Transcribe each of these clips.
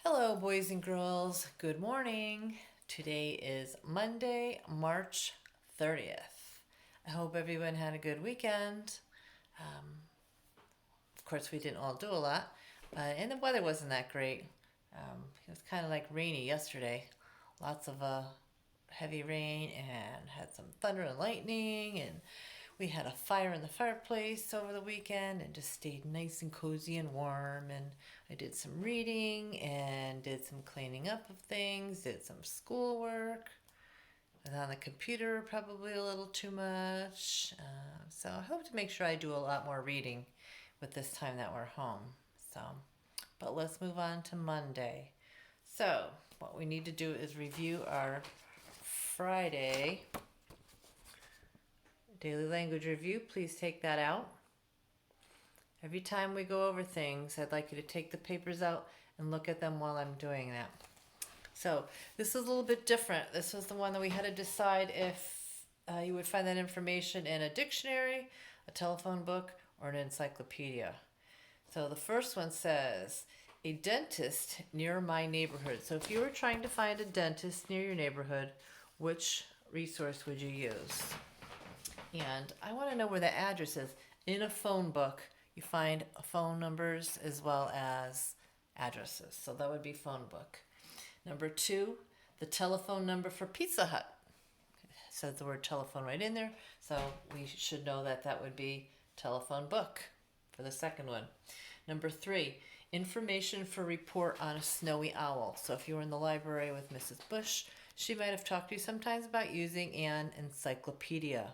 Hello, boys and girls. Good morning. Today is Monday, March 30th. I hope everyone had a good weekend. Of course, we didn't all do a lot, and the weather wasn't that great. It was kind of like rainy yesterday. Lots of heavy rain and had some thunder and lightning, and we had a fire in the fireplace over the weekend and just stayed nice and cozy and warm. And I did some reading and did some cleaning up of things, did some schoolwork. Was on the computer probably a little too much. So I hope to make sure I do a lot more reading with this time that we're home. So, but let's move on to Monday. So what we need to do is review our Friday daily language review. Please take that out. Every time we go over things, I'd like you to take the papers out and look at them while I'm doing that. So this is a little bit different. This was the one that we had to decide if you would find that information in a dictionary, a telephone book, or an encyclopedia. So the first one says, a dentist near my neighborhood. So if you were trying to find a dentist near your neighborhood, which resource would you use? And I want to know where the address is. In a phone book, you find phone numbers as well as addresses. So that would be phone book. Number 2, the telephone number for Pizza Hut. It says the word telephone right in there. So we should know that that would be telephone book for the second one. Number 3, information for report on a snowy owl. So if you were in the library with Mrs. Bush, she might have talked to you sometimes about using an encyclopedia.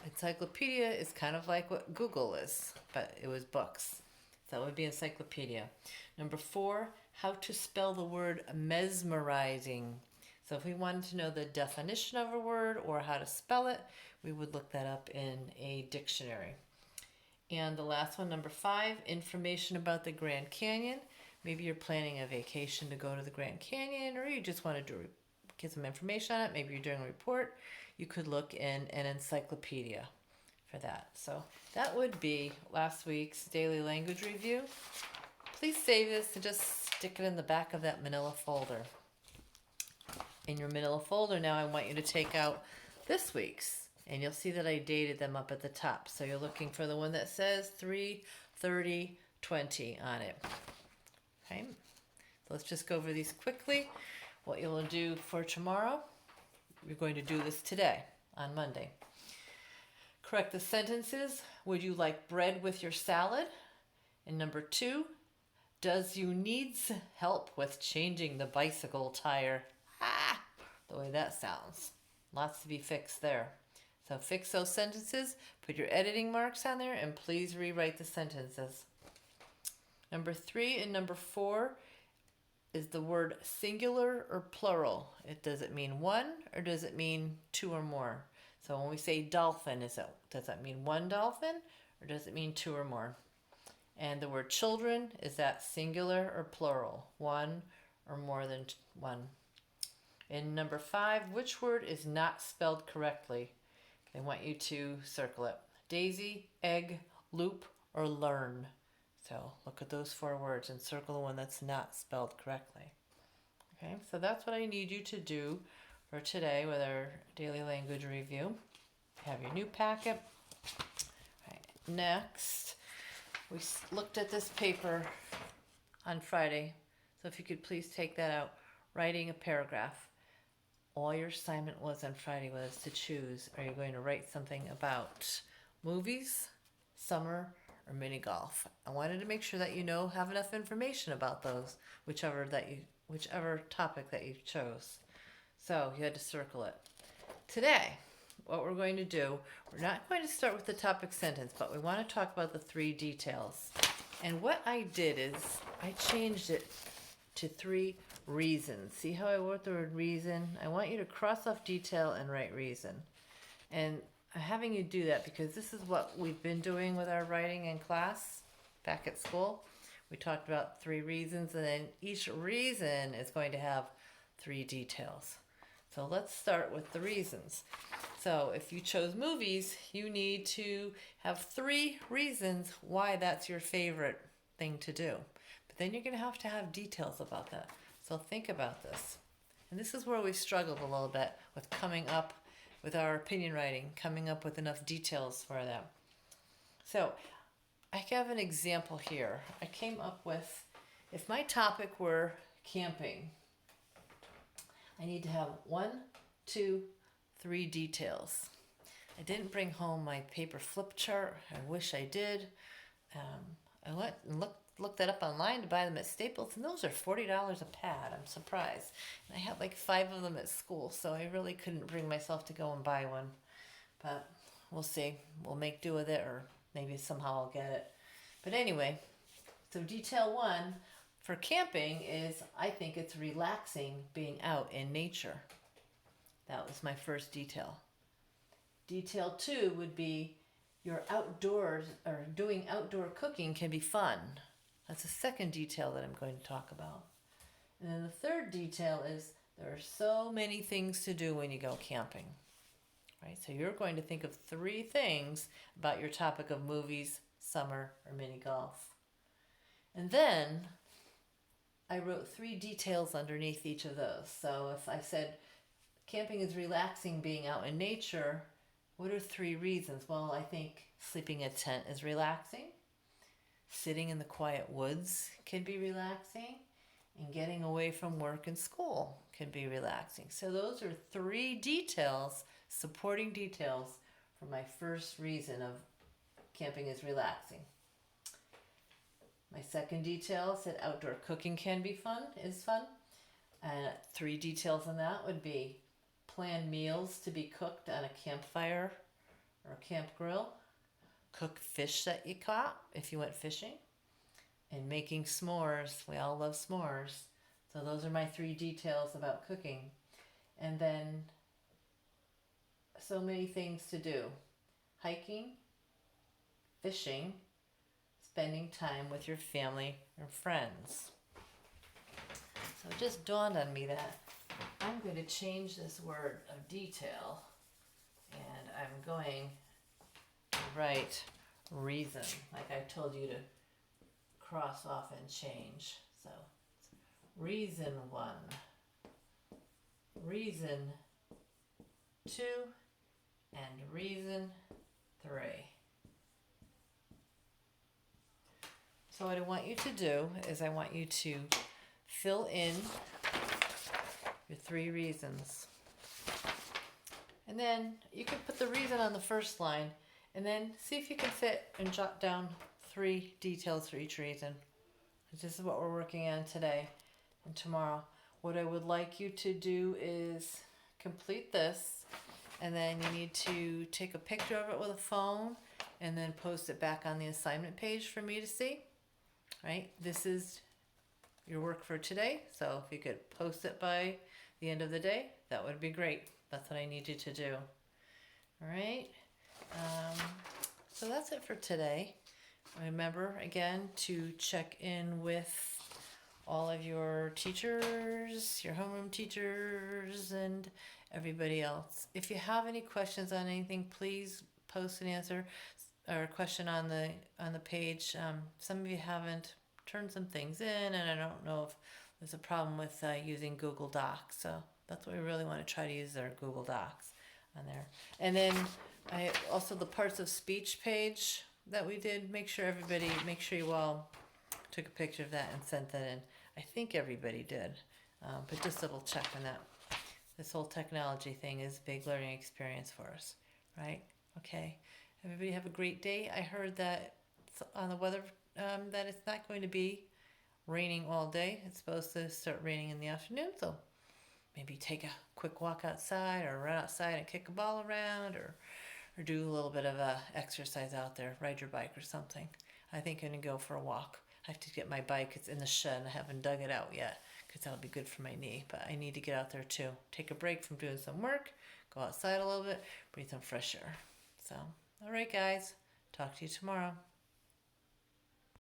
Encyclopedia is kind of like what Google is, but it was books. So that would be encyclopedia. Number 4, how to spell the word mesmerizing. So if we wanted to know the definition of a word or how to spell it, we would look that up in a dictionary. And the last one, number 5, information about the Grand Canyon. Maybe you're planning a vacation to go to the Grand Canyon, or you just want to get some information on it. Maybe you're doing a report. You could look in an encyclopedia for that. So that would be last week's daily language review. Please save this and just stick it in the back of that manila folder. In your manila folder now, I want you to take out this week's, and you'll see that I dated them up at the top. So you're looking for the one that says 3/30/20 on it. Okay, so let's just go over these quickly. What you'll do for tomorrow, you're going to do this today on Monday. Correct the sentences. Would you like bread with your salad? And number 2, does you needs help with changing the bicycle tire? Ah, the way that sounds. Lots to be fixed there. So fix those sentences, put your editing marks on there, and please rewrite the sentences. Number 3 and number 4 is the word singular or plural. Does it mean one or does it mean 2 or more? So when we say dolphin, does that mean one dolphin or does it mean 2 or more? And the word children, is that singular or plural? One or more than one? And number 5, which word is not spelled correctly? I want you to circle it. Daisy, egg, loop, or learn. So look at those 4 words and circle the one that's not spelled correctly. Okay, so that's what I need you to do for today with our daily language review. Have your new packet. All right, next, we looked at this paper on Friday. So if you could please take that out, writing a paragraph. All your assignment was on Friday was to choose, are you going to write something about movies, summer, or mini golf? I wanted to make sure that have enough information about those, whichever topic that you chose. So you had to circle it. Today, what we're going to do, we're not going to start with the topic sentence, but we want to talk about the 3 details. And what I did is I changed it to 3 reasons. See how I wrote the word reason? I want you to cross off detail and write reason. And I'm having you do that because this is what we've been doing with our writing in class back at school. We talked about 3 reasons, and then each reason is going to have 3 details. So let's start with the reasons. So if you chose movies, you need to have 3 reasons why that's your favorite thing to do. then you're going to have details about that. So think about this. And this is where we've struggled a little bit with coming up with our opinion writing, coming up with enough details for that. So I have an example here. I came up with, if my topic were camping, I need to have 1, 2, 3 details. I didn't bring home my paper flip chart. I wish I did. I went and looked that up online to buy them at Staples, and those are $40 a pad. I'm surprised. And I had like 5 of them at school, so I really couldn't bring myself to go and buy one. But we'll see. We'll make do with it, or maybe somehow I'll get it. But anyway, so detail 1 for camping is, I think it's relaxing being out in nature. That was my first detail. Detail 2 would be your outdoors, or doing outdoor cooking can be fun. That's the second detail that I'm going to talk about. And then the third detail is there are so many things to do when you go camping. Right? So you're going to think of 3 things about your topic of movies, summer, or mini golf. And then I wrote 3 details underneath each of those. So if I said camping is relaxing being out in nature, what are 3 reasons? Well, I think sleeping in a tent is relaxing. Sitting in the quiet woods can be relaxing. And getting away from work and school can be relaxing. So those are 3 details, supporting details for my first reason of camping is relaxing. My second detail said outdoor cooking can be fun, is fun. And 3 details on that would be plan meals to be cooked on a campfire or a camp grill. Cook fish that you caught if you went fishing. And making s'mores. We all love s'mores. So those are my 3 details about cooking. And then so many things to do. Hiking, fishing, spending time with your family or friends. So it just dawned on me that I'm going to change this word of detail, and I'm going to write reason, like I told you to cross off and change. So reason 1, reason 2, and reason 3. So what I want you to do is I want you to fill in your 3 reasons. And then you can put the reason on the first line, and then see if you can fit and jot down 3 details for each reason. This is what we're working on today and tomorrow. What I would like you to do is complete this, and then you need to take a picture of it with a phone and then post it back on the assignment page for me to see. Right? This is your work for today, so if you could post it by the end of the day, that would be great. That's what I need you to do. All right? So that's it for today. Remember, again, to check in with all of your teachers, your homeroom teachers, and everybody else. If you have any questions on anything, please post an answer or a question on the page. Some of you haven't turned some things in, and I don't know if there's a problem with using Google Docs. So that's what we really want to try to use, our Google Docs on there. And then I also the parts of speech page that we did. Make sure you all took a picture of that and sent that in. I think everybody did, but just double check on that. This whole technology thing is a big learning experience for us, right? Okay. Everybody have a great day. I heard that on the weather that it's not going to be raining all day. It's supposed to start raining in the afternoon, so maybe take a quick walk outside or run outside and kick a ball around or do a little bit of exercise out there, ride your bike or something. I think I'm going to go for a walk. I have to get my bike. It's in the shed and I haven't dug it out yet because that'll be good for my knee, but I need to get out there too. Take a break from doing some work, go outside a little bit, breathe some fresh air. So, all right, guys. Talk to you tomorrow.